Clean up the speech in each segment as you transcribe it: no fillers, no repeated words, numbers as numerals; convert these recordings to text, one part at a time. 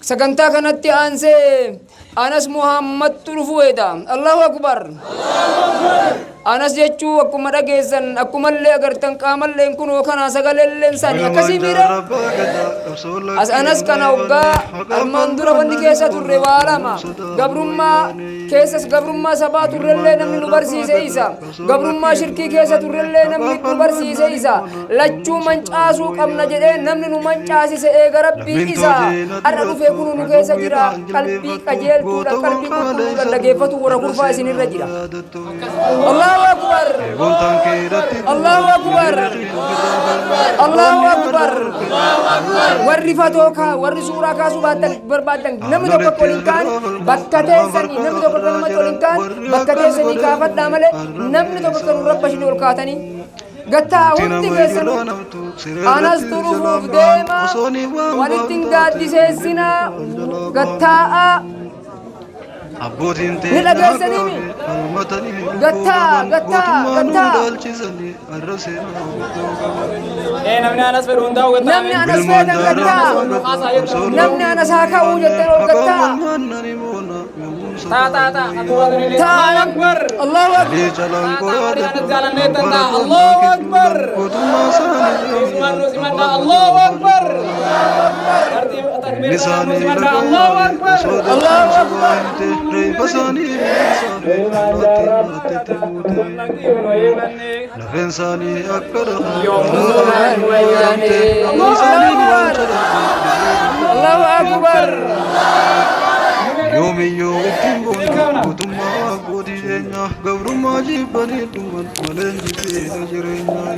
سكنتا كانت أنسى أنس محمد تلفويدا الله أكبر أنس يجوا أكو مرة جيزن أكو ملء أجرتن كامل لينكون وكنا سجل الإنسان كسيميرا أنس كان أوجا المندورة بندي كيسة الروالا ما قبرما سبات الرلة نمني نبرسي سيسا قبرما شركي كيسة الرلة نمني نبرسي سيسا لجوا منجاسو قم نجده نمني نمنجاسي سيجرب بيسا أنا في كونو كيسة جرا قلبي كجيل تودا قلبي كتودا لجيفتو ورا كرفا سنين رجلا الله أكبر الله أكبر الله أكبر ورفتوكا ورسورا كاسو باتن برباتن نمي دوكا كولينكان بكتة سني نمي دوكا كلمة كولينكان بكتة سني كافت دامله نمي دوكا كلمة ربشني والكاتني قتا وانتي كيسنو أنس تروفوف ديما ولتنقاد دي سيسنا قتا أبوتين نلا جالسني قتا نمني أنس فرون داو نمني أنس فيدن قتا نمني أنس هاكا وجدتن قتا تا الله أكبر الله أكبر الله أكبر الله أكبر الله أكبر الله أكبر الله أكبر يوم يوم وتما قدينا قبر ما جبني تمن ملين جبين جرينا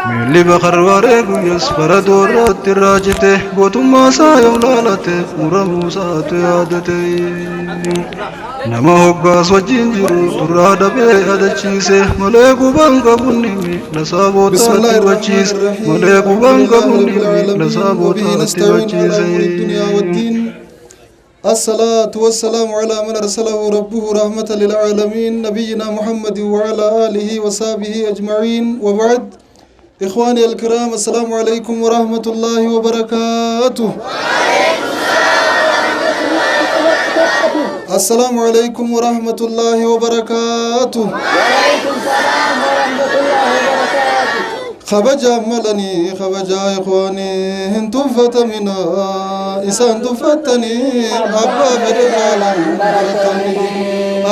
ملي بخر وارق يسفر دورات الراجته وتما سايم لالته مرموسا تيادته نما هوغاس وجينجرو ترادا بي ادچيسه ملائكو بانغا بنيمي لسابو تاتي وچيس ملائكو بانغا بنيمي لسابو تاتي وچيسه الدنيا والدين الصلاة والسلام على من أرسله ربه رحمة للعالمين نبينا محمد وعلى آله وصحبه أجمعين وبعد إخواني الكرام السلام عليكم ورحمة الله وبركاته السلام عليكم ورحمة الله وبركاته خبجا ملني خبجا إخواني هنتم فتمنا إسان تفتني أبا فرجالا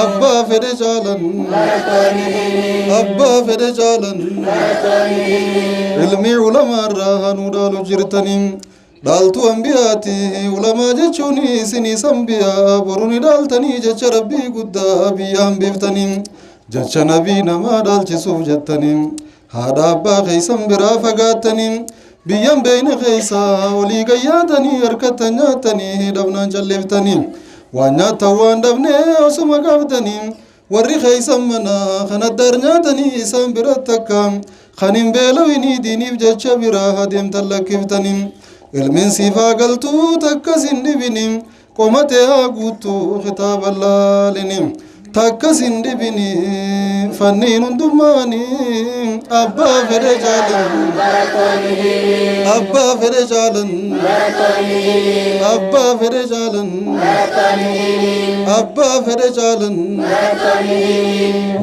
أبا فرجالا أبا فرجالا علمي علماء الراهن ودالو جرتني دالتو أنبياتي علماء جتشوني سني سنبيا بروني دالتني جتش ربي قدا بيام بيفتني جتش نبي نما دالتي سوف جتني هذا أبا خيسا برا فقاتني بيان بين خيسا ولي قياتني أركتني دبنا جلفتني وانياتا وان دبني وسما قفتني وري خيسا منا خنا درنياتني إسان براتكا خنين بيلويني ديني بجتش برا هديم تلكفتني علمين سيفا قلتو تكسين دبني قومتي قوتو خطاب الله لنم تكسين دبني فنين دماني أبا فرجالا أبا فرجالا أبا فرجالا أبا فرجالا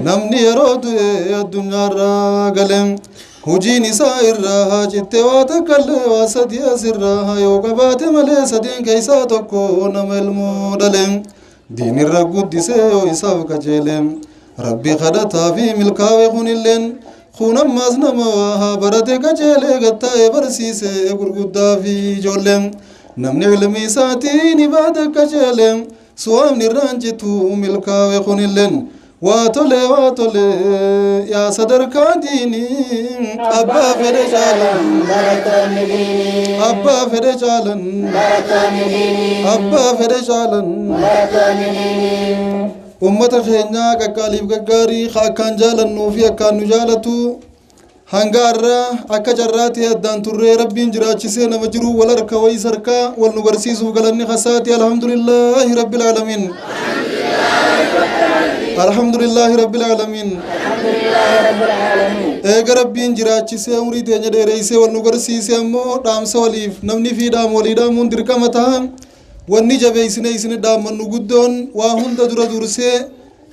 نمني يرود الدنيا راقلم هجي نساء الراها جت واتكل واسدي أسرها يوقبات ملي سدين كيسا تكون ملمودلم دين الرقود ديسيو إساف كجيلم ربي خدتا في ملكاوي خونيلين خونم مازنما واها برده كجيلي غطاي برسيسي قرقودا في جولم نمني علمي ساتين بعد كجيلم سوام نرانجتو ملكاوي خونيلين واتولي واتولي يا صدر كاديني أبا فرجالا أبا فرجالا أبا فرجالا أمة خينيا كقاليب كقاري خاكان جالا نوفي أكان نجالتو هنگارا أكا جراتي أدان ترى ربين جراتشيسي نمجرو ولركا ويسركا والنغرسيسو قلني خساتي الحمد لله رب العالمين الحمد لله رب العالمين eega rabbiin jiraachisee umrii teenya dheereessee wal nu garsiise ammoo dhaamsa waliif namni fi dhaam walii dhaamuun dirqama ta'a wanni jabeessine isin dhaammannu guddoon waa hunda dura dursee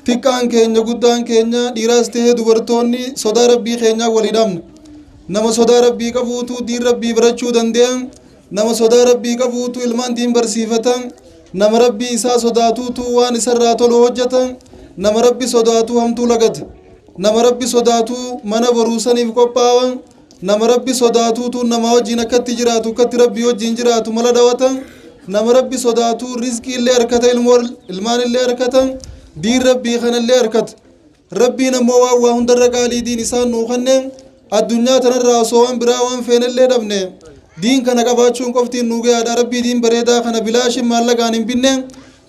xiqqaan keenya guddaan keenya dhiiraas ta'ee dubartoonni sodaa rabbii keenyaa walii dhaamna nama sodaa rabbii qabuutu diin rabbii barachuu dande'a nama sodaa rabbii qabuutu ilmaan diin barsiifata nama rabbii isaa sodaatuutu waan isarraa tolu hojjeta nama rabbi sodaatu hamtuu lagata nama rabbi sodaatu mana boruusaniif qophaawa nama rabbi sodaatuutu nama wajjin akkatti jiraatu akkatti rabbii wajjin jiraatu mala dhawata nama rabbi sodaatu rizqii illee harkata ilmaan illee harkata diin rabbii kanallee harkata rabbiin ammoo waa hundarra qaalii diin isaan nuu kanne addunyaa tanarraa osoo waan biraa waan feenellee dhabne diin kana qabaachuun qoftiin nuu gahaadha rabbii diin bareedaa kana bilaashin maallaqaan hin binne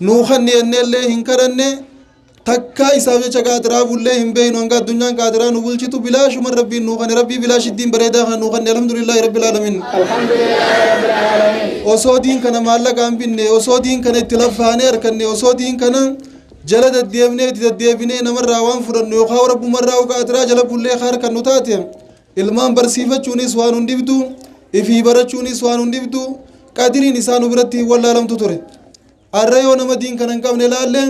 nuu kanne enneellee hin kadhanne takka isaaf jecha qaadiraa bullee hin beeynu hanga addunyaan qaadiraa nu bulchitu bilaashuma rabbiin nuu kanne rabbii bilaashi diin bareedaa kana nuu kanne alhamdulillahi rabbil aalamiin osoo diin kana maallaqaan binne osoo diin kana itti laffaanee harkanne osoo diin kana jala deddeebinee namarraa waan fudhannu yookaan rabbumarraa qaadiraa jala bullee harkannu taate ilmaan barsiifachuunis waan hundibdu ifii barachuunis waan hundibdu qadiriin isaa nu biratti wallaalamtu ture arra yoo nama diin kana hin qabne laallee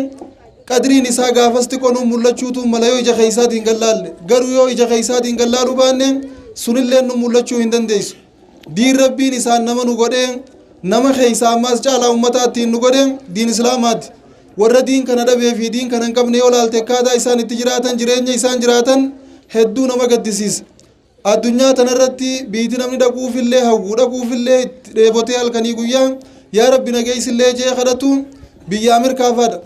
qadiriin isaa gaafas xiqqoo nu mul'achuutu mala yoo ija keeysaatiin gallaalle garuu yoo ija keeysaatiin gallaaluu baanne sunillee nu mul'achuu hin dandeessu diin rabbiin isaan nama nu godhee nama keeysaa ammaas caalaa ummataattiin nu godhee diin islaamaati warra diin kana dhabee fi diin kana hin qabne yoo laalte akkaataa isaan itti jiraatan jireenya isaan jiraatan hedduu nama gaddisiisa addunyaa tanarratti biiti namni dhaquufillee hawwuu dhaquufillee dheebotee halkanii guyyaa yaa rabbi nageessillee jee kadhatu biyya Ameerikaafaadha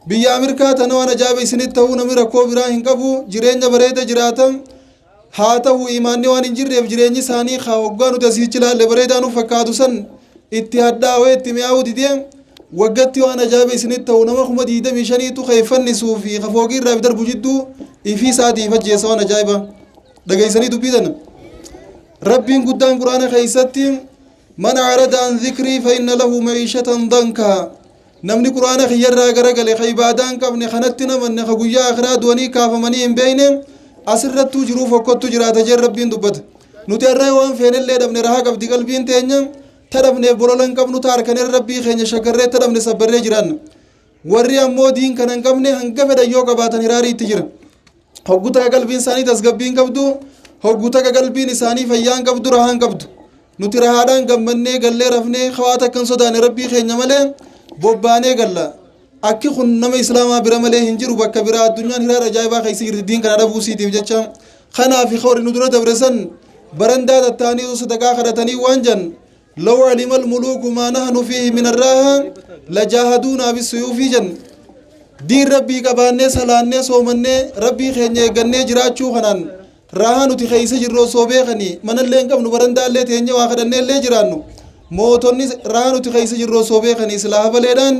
biyya Ameerikaa tana waan ajaa'iba isinitti ta'uu namni rakkoo biraa hin qabu jireenya bareeda jiraatan haa ta'u imaanni waan hin jirreef jireenyi isaanii hoggaa nuti asiichi ilaalle bareedaa nu fakkaatu san itti hadhaawee itti mi'aawu didee waggatti waan ajaa'iba isinitti ta'u nama 25,000tu keeffannisuuf fi kafoogii irraa darbu jidduu ifii isaatiif ajjeessa waan ajaa'iba dhageessanii dubbitan rabbiin guddaan quraana keessatti man arada an dhikrii fa inna lahu ma'iishatan dankaa namni quraana kiyyarraa garagale ka ibaadaan qabne kanatti namanne ka guyyaa akhiraa du'anii kaafamanii hin beeyne asirrattuu jiruu fokkottu jiraata jeen rabbiin dubbata nuti irraa waan feenellee dhabne rahaa qabdi qalbiin teenya tadhabneef bolola hin qabnu taarkanee rabbii keenya shakarree tadhabne sabbarree jiraanna warri ammoo diin kana hin qabne hanga fedhan yoo qabaatan hiraarii itti jira hogguta qalbiin isaanii tasgabbiin qabdu hogguta qalbiin isaanii fayyaan qabdu rahaan qabdu nuti rahaadhaan gammannee gallee rafnee hawaata akkan sodaane rabbii keenya malee bobbaanee galla akki kun nama islaamaa bira malee hin jiru bakka biraa addunyaan hiraara ajaa'ibaa keessa jirti diin kana dhabuu siitiif jecha kanaaf horii nu dura dabresan barandaa tattaanii sadaqaa kadhatanii waan jan law alima almuluuku maa nahnu fiihi min arraaha lajaahaduunaa bisuyuufii jan diin rabbii qabaannee salaannee soomannee rabbii keenya eeggannee jiraachuu kanaan rahaa nuti keessa jirru osoo beekanii manallee hin qabnu barandaallee teenya waa kadhanneellee jiraannu mootonni rahaa nuti keessa jirru osoo beekanii silaa habaleedhaan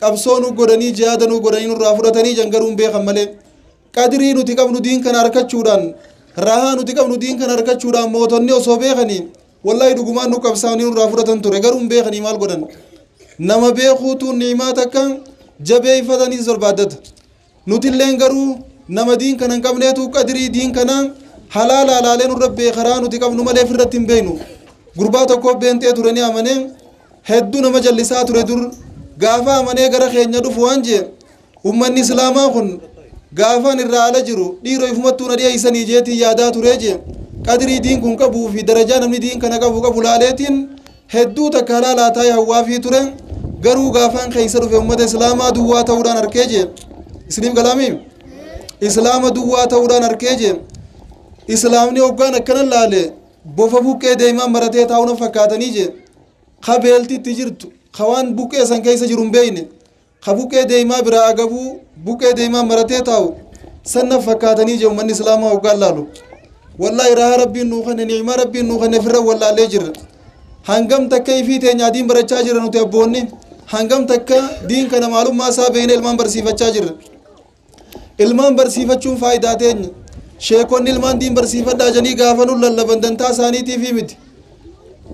qabsoo nu godhanii jihaada nu godhanii nurraa fudhatanii jangaruun beekan malee qadirii nuti qabnu diin kana harkachuudhaan rahaa nuti qabnu diin kana harkachuudhaan mootonni osoo beekanii wallahi dhugumaan nu qabsaanii nurraa fudhatan ture garuun beekanii maal godhan nama beekuutu ni'imaa takka jabeeffatanii barbaaddata nutilleen garuu nama diin kana hin qabneetu qadirii diin kana halaala alaalee nurra beekaraa nuti qabnu malee firratti hin beeynu gurbaa tokko beentee ture ni amanee hedduu nama jallisaa ture dur gaafa amanee gara keenya dhufu waan jee ummanni islaamaa kun gaafaan irraa ala jiru dhiiroo ifumattuu na dhiyeessanii jeetii yaadaa ture jee qadirii diin kun qabuu fi darajaa namni diin kana qabu laaleetiin hedduu takka halaalaa taa'ee hawwaafii ture garuu gaafaan keessa dhufe ummata islaamaa duwwaa ta'uudhaan arkee jee isiniif galaamii islaama duwwaa ta'uudhaan arkee jee islaamni hoggaan akkana laale bofa buqqee deemaan maratee taa'uuna fakkaatanii jee ka beeltitti jirtu ka waan buqqee san keessa jiru hin beeyne ka buqqee deemaa biraa agabuu buqqee deemaan maratee taa'u sanna fakkaatanii jee ummanni islaamaa hoggaan laalu wallahi rahaa rabbiin nuu kanne ni'imaa rabbiin nuu kanne firra wallaallee jirra hangam takka ifii teenya diin barachaa jirra nuti abboonni hangam takka diin kana maalummaa isaa beeyne ilmaan barsiifachaa jirra ilmaan barsiifachuun faayidaa teenya sheekonni ilmaan diin barsiifadhaa janii gaafa nu lallaban dantaa isaaniitiifi miti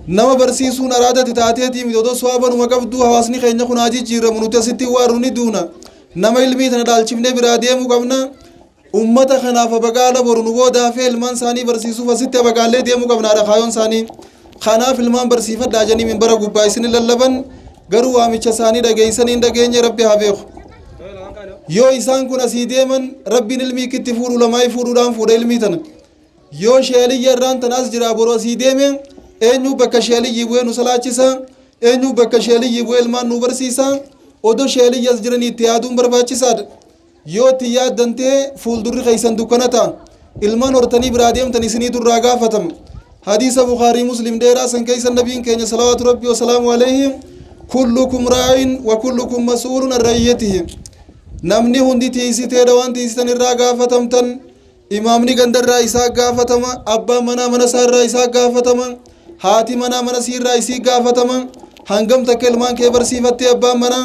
nama barsiisuun araadati taateetii miti odoo sawaabanuma qabduu hawaasni keenya kun haa jijjiiramu nuti asitti waarru ni duuna nama ilmii tana dhaalchifnee biraa deemuu qabna ummata kanaaf abagaala boru nu boodaa fi ilmaan isaanii barsiisuuf asitti abagaallee deemuu qabnaadha kaayoon isaanii kanaaf ilmaan barsiifadhaa janii minbara gubbaa isin lallaban garuu waamicha isaanii dhageessanii hin dhageenye rabbi haa beeku yoo isaan kun asii deeman rabbiin ilmii kitti fuudhu lamaa fuudhuudhaan fuudha ilmii tana yoo sheeliyya irraan tanaas jira boru asii deeme eenyu bakka sheeliyyi bu'ee nu salaachisa eenyu bakka sheeliyyi bu'ee ilmaan nu barsiisa odoo sheeliyyas jiran itti yaaduun barbaachisaadha yoo itti yaaddantee fuuldurri keessan dukkana ta'a ilmaan hortanii biraa deemtan isinii durraa gaafatama hadiisa bukaarii muslim dheeraa san keessa nabiin keenya salawaatu rabbi wasalaamu alayhi kullukum raa'in wa kullukum mas'uulun an ra'iyyatihi namni hundi tiisiteedha waan tiisitan irraa gaafatamtan imaamni gandarraa isaa gaafatama abbaan manaa mana isaa irraa isaa gaafatama haati manaa mana isii irraa isii gaafatama hangam takka ilmaan kee barsiifattee abbaan manaa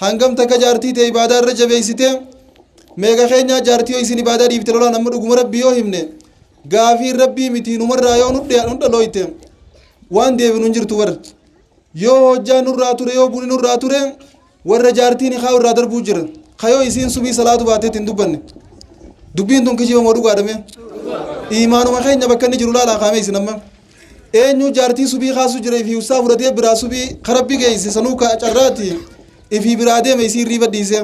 hangam takka jaartii ta'e ibaadaa irra jabeessite meeqa keenyaa jaartii yoo isin ibaadaa dhiifte lolaan amma dhuguma rabbii yoo himne gaafii rabbii miti numarraa yoo nu dhalooyte waan deebinu hin jirtu warra yoo hojjaa nurraa ture yoo buni nurraa ture warra jaartiin ikaa irraa darbuu jira kayoo isiin subii salaatu baateetti hin dubbanne dubbiin tun kijibamoo dhugaadhame imaanuma keenya bakka inni jiru laalaa kaame isin amma eenyu jaartii subii kaasu jira ifii usaa fudhatee biraa subii karabbi geesse sanuu carraati ifii biraa deeme isiin riiba dhiise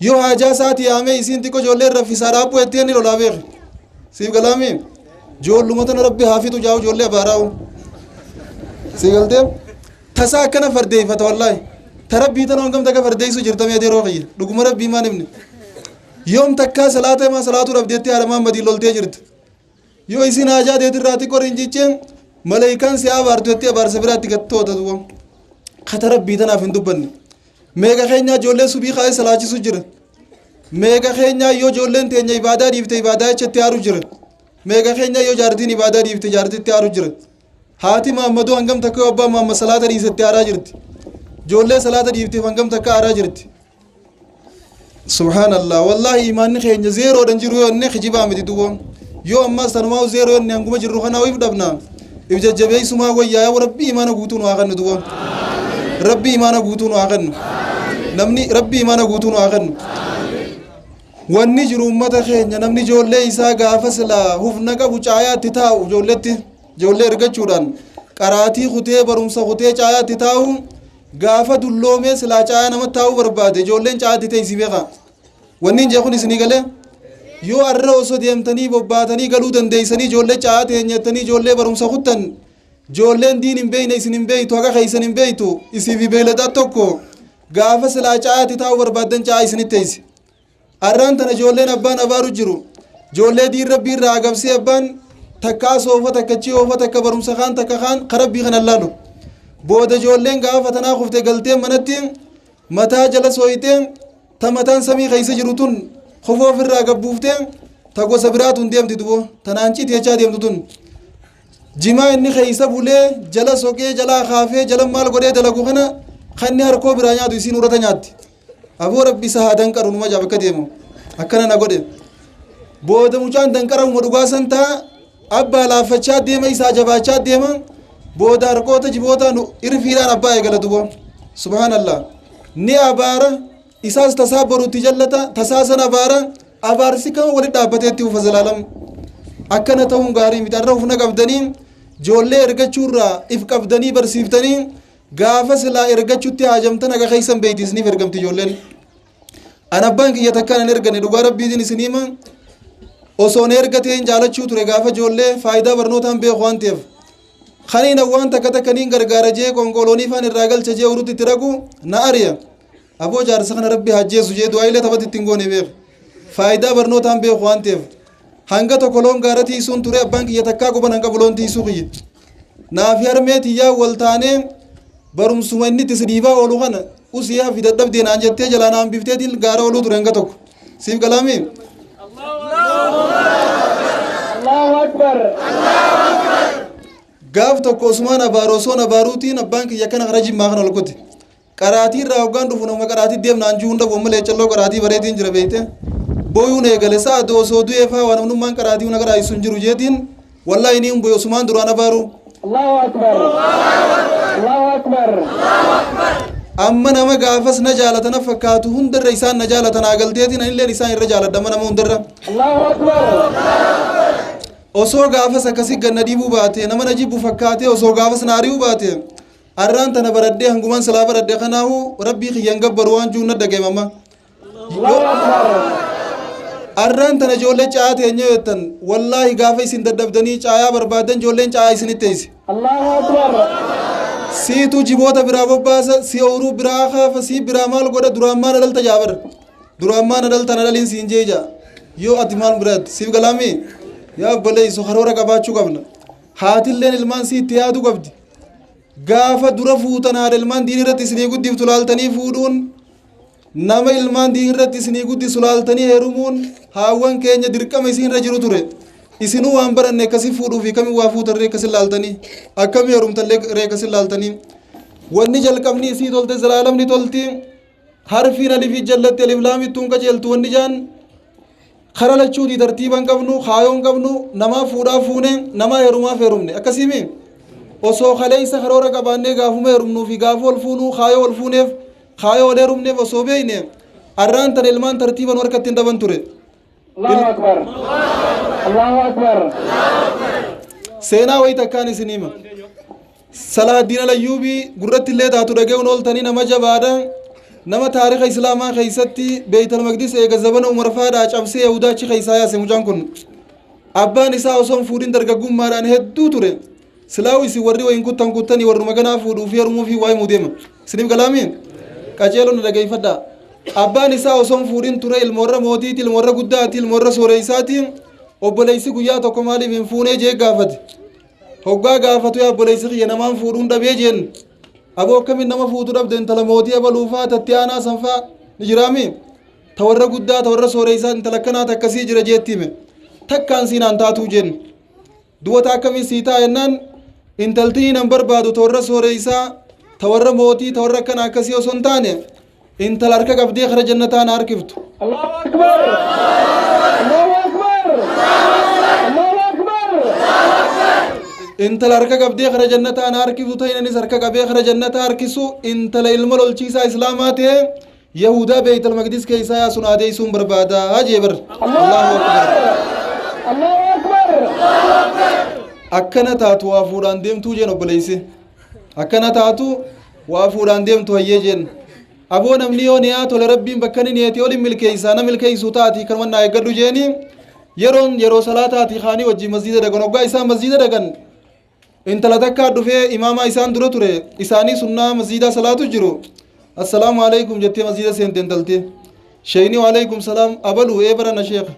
yoo haajaa isaati yaame isiin xiqqoo ijoollee raffisaa dhaabbuu ettee ni lolaa beeke siif galaami joolluma tana rabbi haafitu jaa'u ijoollee abaaraa'u si galtee tasaa akkana fardeeffata wallaahi ta rabbii tana hangam takka fardeessu jirtamee adeeroo kiyya dhuguma rabbii maan himne yoom takkaa salaata himaa salaatuu dhabdeetti haadhamaan badii loltee jirti yoo isin haajaa deetirraa xiqqoo rinjicheen maleeyikaan si abaartu jettee abaarsa biraatti gattoota duwwa kata rabbii tanaaf hin dubbanne meeqa keenyaa ijoollee subii kaa'ee salaachisu jira meeqa keenyaa yoo ijoolleen teenya ibaadaa dhiifte ibaadaa jechatti haaru jira meeqa keenyaa yoo jaartiin ibaadaa dhiifte jaartitti haaru jira haati maammaduu hangam takka yoo abbaan maamma salaata dhiisetti haaraa jirti ijoollee salaata dhiifteef hangam takka haaraa jirti subhaanallah wallaahi imaanni keenya zeeroodhan jiru yoo inni kijibaa miti duwwa yoo ammaas tanumaa zeeroo inni hanguma jirru kanaa if dhabna if jajjabeessumaa wayyaa rabbii imaana guutuu nu haa kennu duwwa rabbii imaana guutuu nu haa kennu namni rabbii imaana guutuu nu haa kennu wanni jiru ummata keenya namni ijoollee isaa gaafa silaa hufna qabu caayaatti taa'u ijoollee ergachuudhaan qaraatii kutee barumsa kutee caayaatti taa'u gaafa dulloomee silaa caayaa namatti taa'uu barbaade ijoolleen caayaatti teessii beeka wanni hin jeekun isinii galee yoo arra osoo deemtanii bobbaatanii galuu dandeeysanii ijoollee caayaa teenyettanii ijoollee barumsa kuttan ijoolleen diin hin beeyne isin hin beeytu haqa keeysan hin beeytu isiifi beeyladaa tokko gaafa silaa caayaatti taa'uu barbaaddan caayaa isinitti teessi arraan tana ijoolleen abbaan abaaru jiru ijoollee diin rabbii irraa agabsee abbaan takkaa soofa takkachii oofa takka barumsa kaan takka kaan karabbii kan allaalu booda ijoolleen gaafa tanaa kufte galtee manatti mataa jala sooyitee ta mataan samii keessa jiru tun kofoof irraa gabbuuftee ta gosa biraatuun deemti dubo tanaan ciiteechaa deemtu tun jimaa inni keessa bulee jala soqee jalaa kaafee jala maal godhee dalagu kana kanni harkoo biraa nyaatu isiin urata nyaatti aboo rabbi isa haa danqaru numa jaab akka deemu akkana na godhe booda mucaan danqaramuma dhugaasan taa abbaa laaffachaa deema isaa jabaachaa deema booda harkoota jiboota irfiidhaan abbaa eegala dubo subhaanallah ni abaara isaas tasaa borutti jallata tasaa san abaarsi kama walit dhaabbateetti ufa zalaalam akkana ta'uun gaarii miti arra ufna qabdanii ijoollee ergachuurraa if qabdanii barsiiftanii gaafa silaa ergachuutti haajamtan haga keeysan beeytiisniif ergamti ijoolleen an abbaan kiyya takkaan an ergane dhugaa rabbiitiin isiniima osoon ergateen jaalachuu ture gaafa ijoollee faayidaa barnootaan beeku waan ta'eef khaniina waan takka takkaniin gargaara jee qonkoloonii faan irraa galcha jee urutti itti ragu na ariya aboo jaarsa kana rabbi hajjeessu jee du'aayilee taphatti ittiin goone beeku faayidaa barnootaan beeku waan ta'eef hanga tokko loon gaara tiisuun ture abbaan kiyya takkaa quban hanga buloon tiisuu kiyya naafi harmee tiyyaa wal taanee barumsuma inni itti sidhiifaa oolu kana usiyaa fi dadhabdee naan jettee jalaa naan bifteetiin gaara ooluu ture hanga tokko siif galaami Allahu Akbar. gaaf tokko Usmaan abaarosoon abaaruutiin abbaan kiyya kana kara jimmaa kana ol kutte qaraatii irraa hoggaan dhufu nama qaraatii deemnaan juu hunda boommalee calloo qaraatii bareetiin jira beeyte booyuun eegale sa'a osoo du'ee faa waan namnummaan qaraatii hunda qaraayisuu hin jiru jeetiin wallaahi ni humbuye Usmaan duraan abaaru Allahu Akbar. Allahu Akbar. amma nama gaafas na jaalatana fakkaatu hundarra isaan na jaalatan agalteetiin anilleen isaan irra jaaladhama nama hundarra Allahu Akbar. osoo gaafas akkasi ganna dhiibuu baate nama na jibbu fakkaate osoo gaafas na ari'uu baate arraan tana baradhee hangumaan salaa baradhee kanaahu rabbii kiyyan gabbaru waan juunna dhageemama Allahu Akbar. arraan tana ijoollee caa teenye jettan wallaahi gaafa isin daddabdanii caayaa barbaadan ijoolleen caa isinitti teessi Allahu Akbar. siitu jiboota biraa bobbaasa si ooruu biraa kaafa si biraa maal godha duraan maan adalta jaabar duraan maan adalta na dhaliin siin jeeja yoo ati maal biraatti siif galaami yaa obboleessu karoora qabaachuu qabna haatilleen ilmaan si itti yaadu qabdi gaafa dura fuutan haadha ilmaan diin irratti isinii guddiftu laaltanii fuudhuun nama ilmaan diin irratti isinii guddisu laaltanii heerumuun haawwan keenya dirqama isinirra jiru ture isinuu waan baranne akkasi fuudhuu fi kami waa fuutarree akkasin laaltanii akkami heerumtallee akkasin laaltanii wanni jalqabni isii tolte zalaalamni tolti harfiin alifii jallatti alif laamittuun qajeeltu wanni jaan kara lachuuti tartiiban qabnu kaayoon qabnu namaa fuudhaa fuune namaa heerumaaf heerumne akkasiimi osoo kaleessa karoora qabaannee gaafuma heerumnuu fi gaafa ol fuunuu kaayoo ol fuuneef kaayoo ol heerumneef osoo beeyne arraan tan ilmaan tartiiban harkatti hin dhaban ture Allahu Akbar. Allahu Akbar. seenaa wayita akkaan isin hima salaaddiin alayyuubii gurratti illee taatu dhage'uun ooltanii nama jabaadha nama taarika islaamaa keessatti beeytal maqdis eega zabana umarfaadhaa cabsee yahudaachi keessaa yaase mucaan kun abbaan isaa osoo fuudhin dargaggummaadhaan hedduu ture silaawu isin warri wayin kuttan kuttanii warruma ganaa fuudhuu fi heerumuu fi waa'ee mudeema isiniif galaamiin qaceeloon na dhageeffadha abbaan isaa osoo fuudhin ture ilmoorra mootiiti ilmoorra guddaati ilmoorra sooreessaati obboleessi guyyaa tokko maaliif hin fuunee jee gaafate hoggaa gaafatu yaa obboleessi kiyya namaan fuudhuun dhabee jeen aboo akkamiin nama fuutu dhabde intala mootii abaluufaa tatti aanaa sanfaa ni jiraami ta warra guddaa ta warra sooreessaa intala akkanaata akkasii jira jeettime takkaan siinaan taatuu jeen duwata akkamii sii taa jennaan intaltii nan barbaadu ta warra sooreessaa ta warra mootii ta warra akkana akkasii osoo hin taane intala harka qabdee kara jannataa na harkiftu Allahu Akbar. Allahu Akbar. Allahu Akbar. intala harka qabdee kara jannataa na harkiftu ta'inanis harka qabee kara jannataa harkisu intala ilma lolchiisaa islaamaa ta'e yahudaa beeytal maqdis keessaa yaasun adeeysuun barbaadaa jee bar Allahu Akbar Allahu Akbar. akkana taatu waa fuudhaan deemtuu jeen obboleessi akkana taatu waa fuudhaan deemtu hayyee jeen aboo namni yoo niyaa tole rabbiin bakka ni niyeeti olin milkeeysaa na milkeeysuu taati kan wannaa eeggadhu jeeni yeroo salaataati kaanii wajji masjida dhagan hoggaa isaan masjida dhagan intala takkaa dhufee imaamaa isaan dura ture isaanii sunnaa masjidaa salaatu jiru assalaamu alaikum jettee masjida seente intalte sheeyni waalaikum salaam abalu ee barana sheekha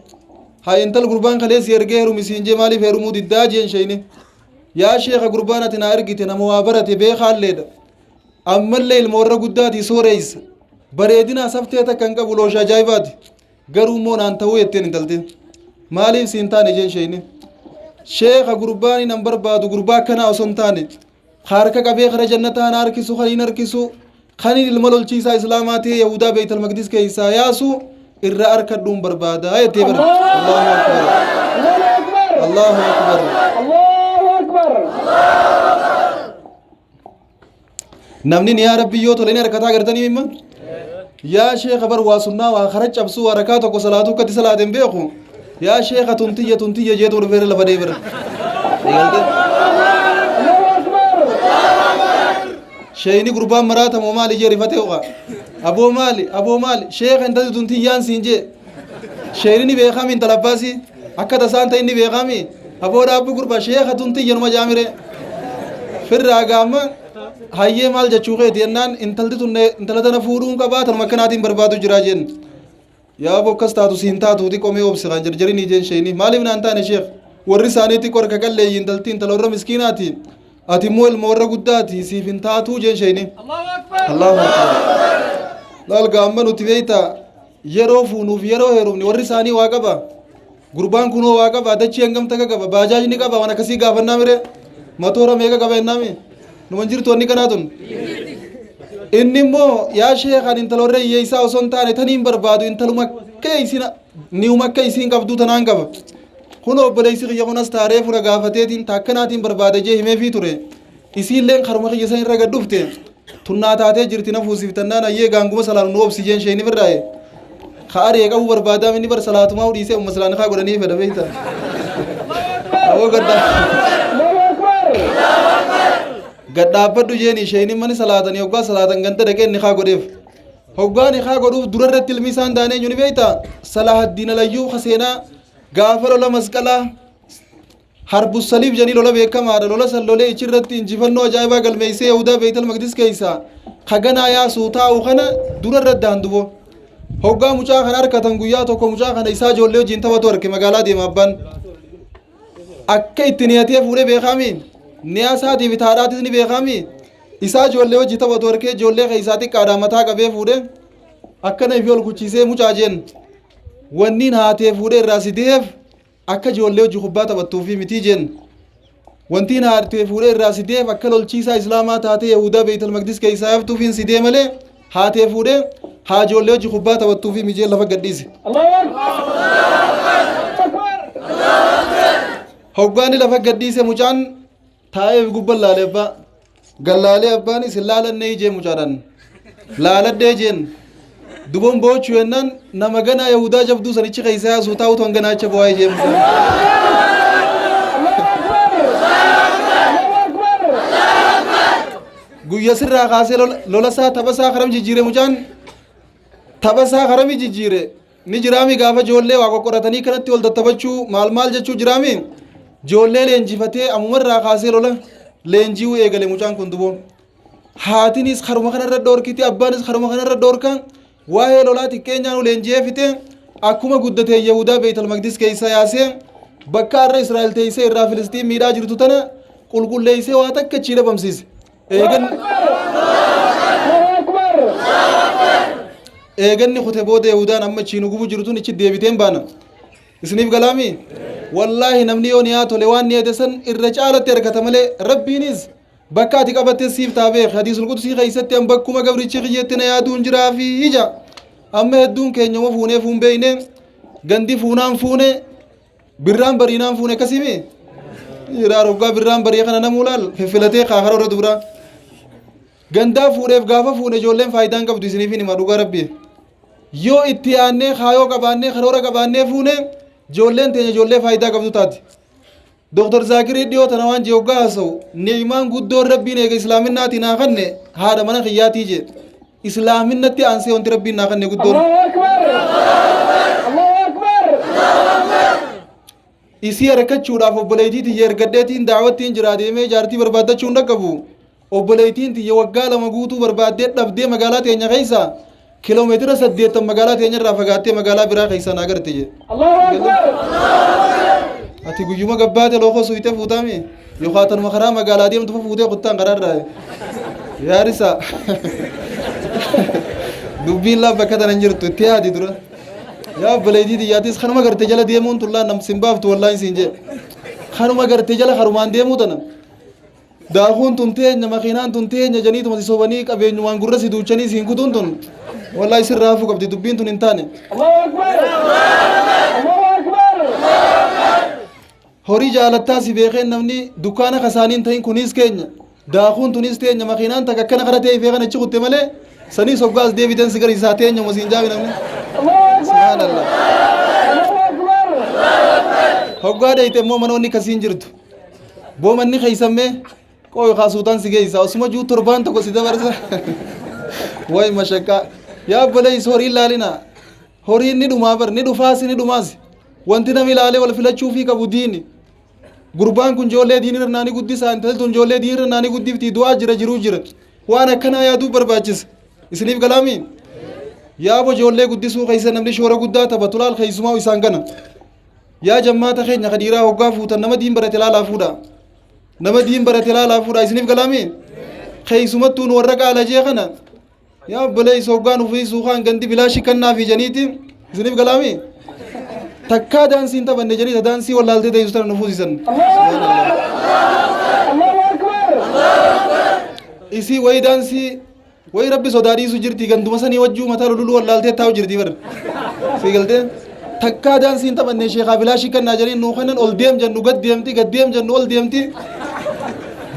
haa intal gurbaan kalees ergee herumisiin jee maaliif herumuu diddaa jeen sheeyni yaa sheekha gurbaan ati naa ergite nama waa barate beekaalleedha ammallee ilma warra guddaati sooreysa bareedina saftee takka hin qabu loosha ajaa'ibaati garuu immoo naan ta'uu jetteen intalte maaliif siin taane jeen sheeyni sheekha gurbaani nan barbaadu gurbaa akkanaa osoo hin taane harka qabee kara jannataa na harkisu kan hin harkisu kan ilma lolchiisaa islaamaa ta'e yahudaa beeytal maqdis keessaa yaasu irra harkadhuun barbaadaa jettee bara Allahu Akbar Allahu Akbar Allahu Akbar. namni ni yaa rabbi yoo tole ni harkataa gartanii himma yaa sheekha bar waa sunnaa waa kara cabsuu waa rakaa tokko salaatuu akkatti salaateen beeku yaa sheekha tuntiyya jeetu dhufeera lafa deebira Allahu Akbar. sheeyni gurbaan maraatamoo maali jee rifate uqa aboo maali sheekha intati tuntiyyaan siin jee sheeyni ni beekami intala abbaasi akka tasaan ta'e inni beekami aboo dhaabbi gurba sheekha tuntiyya numa jaamire firraa gaamma hayyee maal jechuu keeti jennaan intalti tunne intala tana fuudhuun qabaa tanuma akkanaatiin barbaadu jiraa jeen yaa bokkas taatu siin taatu xiqqomee obsi kan jarjarinii jeen sheeyni maaliif naan taane sheekh warri isaanii xiqqoo harka qalleeyyi intalti intala warra miskiinaati ati immoo ilma warra guddaati siif hin taatuu jeen sheeyni Allahu Akbar laal gaamma nuti beeyta yeroo fuunuuf yeroo heerumni warri isaanii waa qaba gurbaan kunoo waa qaba dachii hangam takka qaba baajaajni qaba waan akkasii gaafannaa mire matoora meeqa qaba ennaami numan jirtu wanni kanaatun inni immoo yaa sheekan intala warra hiyyeessaa osoo hin taane taniin barbaadu intaluma akka isin ni'uma akka isiin qabduu tanaan qaba kun obboleessi kiyya kunas taaree fura gaafateetiin taakkanaatiin barbaade jee himeefii ture isiilleen karuma kiyya san irra gad dhufte tunnaa taatee jirti na fuusiftannaan ayyee gaanguma salaatu nu obsijeen sheeni birraaye kaaree qabu barbaadaa inni bar salaatumaa udhiisee umma salaana kaa godhanii fedha beeyta awoo gadhaabbadhu jeeni sheeni mani salaatanii hoggaa salaatan ganta dhaqee inni kaa godheef hoggaan kaa godhuuf durarratti ilmi isaan daanee nyuni beeyta salaahaddin alayyuu kaseenaa gaafa lola masqalaa harbu saliif janii lola beekamaadha lola san lolee ichirratti injifannoo ajaa'ibaa galmeeysee yahudaa beeytal maqdis keeysa kaganaa yaasuu taa'u kana durarratti daandubo hoggaa mucaa kana harkatan guyyaa tokko mucaa kana isaa ijoollee wajjin taphatu arke magaalaa deema abbaan akka itti niyatee fuudhee beekami niyaasaatiif taadhaatis ni beekami isaa ijoollee wajji taphatu arke ijoollee keeysaa xiqqaadhaa mataa qabee fuudhe akkana ifi ol kuchisee mucaa jeen wanniin haatee fuudhee irraa sideef akka ijoollee hojii kubbaa taphattuufi mitii jeen wantiin haatee fuudhee irraa sideef akka lolchiisaa islaamaa taatee yahudaa beeytal maqdis keeysaa haftuufiin sidee malee haatee fuudhee haa ijoollee hojii kubbaa taphattuufi mijee lafa gadhiise hoggaani lafa gadhiise mucaan taa'eef gubban laalee abbaa gallaalee abbaan isin laalannee ijee mucaadhaan laaladhee jeen dubon boochuu yennaan nama ganaa yahudaa jabduu sanichi keeysa yaasuu taa'utu hanganaa acha bu'aa ijee mucaan guyya sirraa kaasee lolasaa taphasaa karam jijjiire mucaan taphasaa karami jijjiire ni jiraami gaafa ijoollee waa qoqqoratanii kanatti ol tattabachuu maal jechuu jiraami ijoollee leenjifatee ammumarraa kaasee lola leenji'uu eegale mucaan kun duboo haatinis karuma kanarra dhoorkiti abbaanis karuma kanarra dhoorka waa'ee lolaa xiqqeenyaan leenji'ee fite akkuma guddatee yahudaa beeytal maqdis keeysa yaasee bakka har'a israa'el teeysee irraa filistiin miidhaa jirtu tana qulqulleeysee waa takka achii dhabamsiise eeganni kute booda yahudaan amma achiin gubu jirtun ichi deebiteen baana isiniif galaami wallaahi namni yoo niyaa tole waan niyate san irra caalatti argata malee rabbiinis bakka ati qabatte siif taabeek hadiisul qudsii keeysatti an bakkuma gabrichi kiyyetti na yaaduun jiraafi ija amma hedduun keenyama fuunee fuun beeyne gandi fuunaan fuune birraan bariinaan fuune akkasimi jiraa roggaa birraan barii kana namuu laal feffilatee kaakara irra dubraa gandaa fuudheef gaafa fuune ijoolleen faayidaan qabdu isiniif hima dhugaa rabbi yoo itti yaannee kaayoo qabaannee karoora qabaannee fuune ijoolleen teenya ijoollee faayidaa qabdu taati doktor zaakirii dhiyoo tana waan jee hoggaa haasa'u ni'imaan guddoon rabbiin eega islaaminaati naa kanne haadha mana kiyyaatii jee islaaminatti aansee wanti rabbiin naa kanne guddoon isii harkachuudhaaf obboleeytii tiyya ergadheetiin daawwattiin jira deemee jaartii barbaaddachuun dhaqqabu obboleeytiin tiyya waggaa 2 guutuu barbaaddee dhabdee magaalaa teenya keeysa kiiloomeetira 8 magaalaa teenya irraa fagaattee magaalaa biraa keeysa naa garte je ati guyyuma gabbaate lookoo suyitee fuutami yookaan tanuma karaa magaalaa deemtu fuutee kuttaan karaarraa yaarisa dubbiin laa bakka tanan jirtu itti yaadi dura yaa obboleeytii tiyyaatis kanuma garte jala deemuun tullaa nam simbaaftu wallaahi siin jee kanuma garte jala karumaan deemuu tana daakuun tun teenya makiinaan tun teenya janiituma si sobanii qabeenyumaan gurra si duuchanii siin kutuun tun wallaahi sirraa hafuu qabdi dubbiin tun hin taane horii jaalattaa si beekeen namni dukkaana kasaaniin ta'in kunis keenya daakuun tunis teenya makiinaan takka akkana kara ta'e ifee kana achi kutte malee saniis hoggaas deebitan si gara isaa teenya masiin jaabi namni subhaanallah hoggaa dheeyte immoo manoonni kasiin jirtu boomanni keeysammee qooyo kaasuutaan si geeysa osuma juu torbaan tokko si dabarsa way mashakkaa yaa obboleeysi horii ilaalina horiin ni dhumaa bar ni dhufaasi ni dhumaasi wanti nam ilaalee wal filachuufii qabu diini gurbaan kun ijoollee diinirra naani guddisa intaltun ijoollee diinirra naani guddifti du'aa jira jiruu jira waan akkanaa yaaduu barbaachisa isiniif galaami yaabo ijoollee guddisuu keeysa namni shoora guddaa taphatu laal keeysumaa isaan kana yaa jammaata keenya kadhiiraa hoggaa fuutan nama diin barate laalaa fuudha nama diin barate laalaa fuudha isiniif galaami keeysumattuun warra qaala jee kana yaa obboleeysi hoggaan ufii suukaan gandi bilaashi kannaa fi janiiti isiniif galaami takkaa daansiin taphanne janii daansii wallaaltee teessu tana nufuusisan isii wayi daansii wayi rabbi sodaadhiisu jirti ganduma sanii wajjuu mataa luluu wallaaltee taa'u jirti bar sii galtee takkaa daansiin taphanne sheekaa bilaashii kannaa janii nuu kanan ol deem jennu gad deemti ol deemti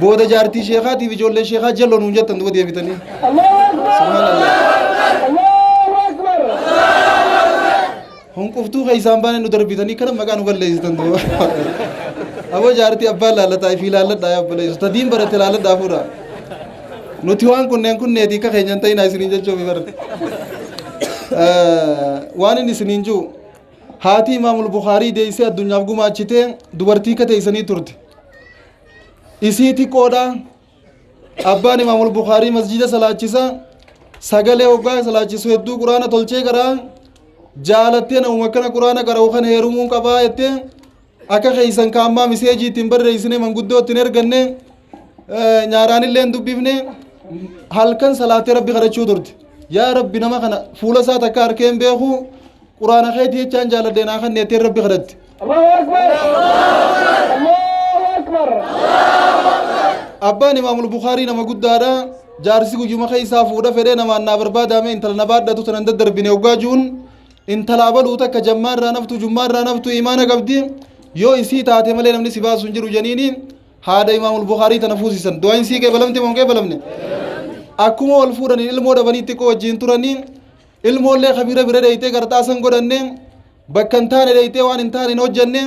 booda jaartii sheekaatiif ijoollee sheekaa jalloo nuun jettan duba deebitanii الله أكبر subhaanallah الله أكبر honquftuu keeysaan baane nu darbitanii kana maqaa nu balleeysitan duba aboo jaartii abbaan laallataa fi laalladhaa yaabbaleysu tadiin barate laalladhaa fuudha nuti waan kunneetii ka keenyan ta'inaa isiniin jechoofi barate waan inni isiniin jiru haati imaamul bukaarii deeysee addunyaaf gumaachitee dubartii ka teeysanii turte isii xiqqoodha abbaan imaamul bukaarii masjida salaachisa sagalee hoggaa salaachisu hedduu quraana tolchee garaa jaalattee namuma akkana quraana qara'u kana heerumuun qabaa jettee akka keeysan ka ammaa miseejii ittiin barreeysine manguddoo ittiin erganne nyaaraanillee hin dubbifne halkan salaatee rabbi kadhachuu turte yaa rabbi nama kana fuula isaa takka harkee hin beeku quraana keetii jechaan jaaladhee naa kanneettee rabbi kadhatte الله أكبر الله أكبر abbaan imaamul bukaarii nama guddaadha jaarsi guyyuma keeysaa fuudha fedhee namaan naa barbaadame intala na baadhatu tanan daddarbine hoggaa juun intala abaluu takka jammaarraa naftu jummaarraa naftu imaana qabdi yoo isii taate malee namni si baasu hin jiru janiini haadha imaamul bukaarii tana fuusisan du'aan sii qeebalamte moo hin qeebalamne akkuma wal fuudhanii ilmoo dhabanii xiqqoo wajjiin turanii ilmoollee kabiira bira dheeytee garxaasan godhanne bakka hin taane dheeytee waan hin taane hin hojjenne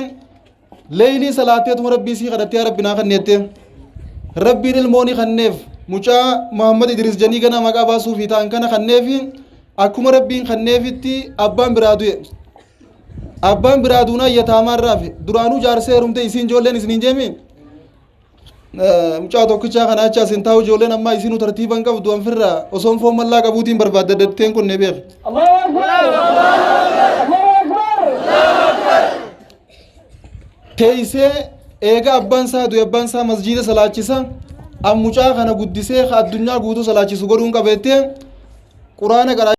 leeylii salaatteetuma rabbii sii kadhattee rabbi naa kanneette rabbiin ilmooni kanneef mucaa muhammad idris janii gana maqaa baasuu fi ta'an kana kanneefi akkuma rabbiin kanneefitti abbaan biraa du'e abbaan biraa duunaa iyyataamaan raafe duraanuu jaarsee heerumte isiin ijoolleen isiniin jeemi mucaa tokkichaa kana achi asin taa'u ijoolleen ammaa isinuu tartiiban qabdu anfirraa osoon foon mallaa qabuutiin barbaaddatteen kunne beek الله أكبر الله أكبر teeysee eega abbaan isaa du'e abbaan isaa masjiida salaachisa an mucaa kana guddisee ka addunyaa guutuu salaachisu godhuun qabeettee quraana